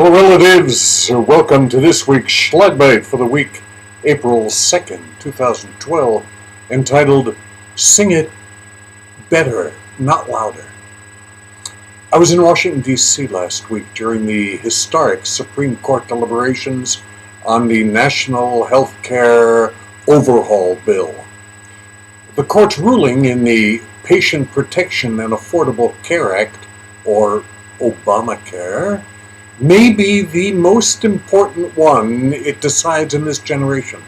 Hello relatives, welcome to this week's Schlagbite for the week April 2nd, 2012, entitled Sing It Better, Not Louder. I was in Washington, D.C. last week during the historic Supreme Court deliberations on the National Healthcare Overhaul Bill. The court's ruling in the Patient Protection and Affordable Care Act, or Obamacare, may be the most important one it decides in this generation,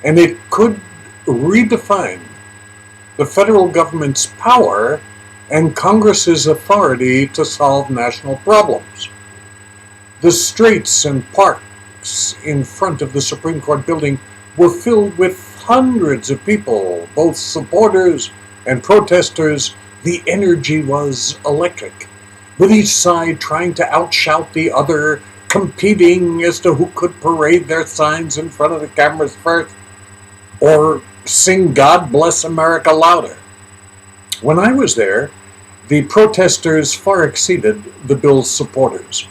and it could redefine the federal government's power and Congress's authority to solve national problems. The streets and parks in front of the Supreme Court building were filled with hundreds of people, both supporters and protesters. The energy was electric, with each side trying to outshout the other, competing as to who could parade their signs in front of the cameras first, or sing God Bless America louder. When I was there, the protesters far exceeded the bill's supporters.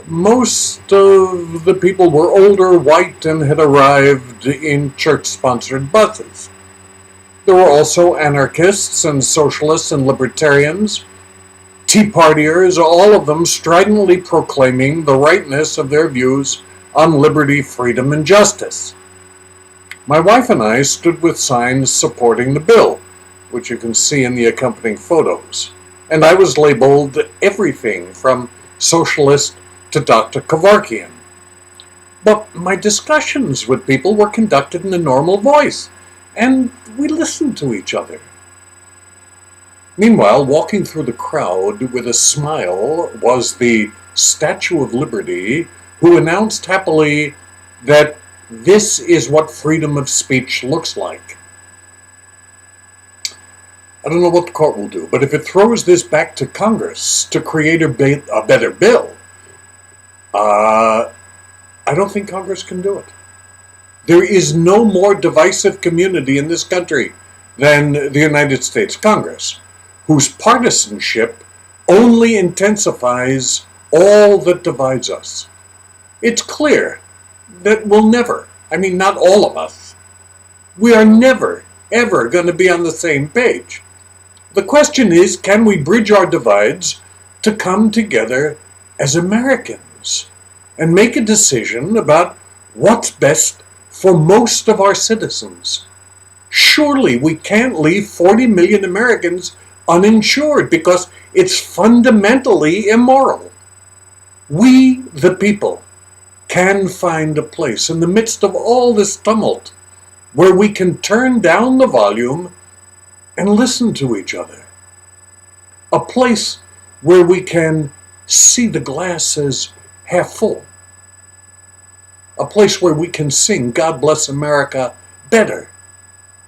Most of the people were older, white, and had arrived in church-sponsored buses. There were also anarchists and socialists and libertarians, Tea Partiers, all of them stridently proclaiming the rightness of their views on liberty, freedom, and justice. My wife and I stood with signs supporting the bill, which you can see in the accompanying photos, and I was labeled everything from socialist to Dr. Kevorkian. But my discussions with people were conducted in a normal voice, and we listened to each other. Meanwhile, walking through the crowd with a smile was the Statue of Liberty, who announced happily that this is what freedom of speech looks like. I don't know what the court will do, but if it throws this back to Congress to create a better bill, I don't think Congress can do it. There is no more divisive community in this country than the United States Congress, whose partisanship only intensifies all that divides us. It's clear that we'll never, not all of us, we are never, ever going to be on the same page. The question is, can we bridge our divides to come together as Americans and make a decision about what's best for most of our citizens? Surely we can't leave 40 million Americans uninsured because it's fundamentally immoral. We, the people, can find a place in the midst of all this tumult where we can turn down the volume and listen to each other. A place where we can see the glass as half full. A place where we can sing God Bless America better,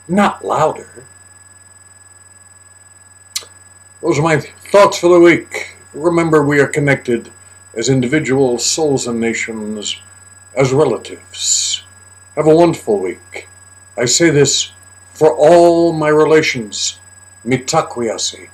not louder. Those are my thoughts for the week. Remember, we are connected as individuals, souls, and nations, as relatives. Have a wonderful week. I say this for all my relations. Mitakwiyasi.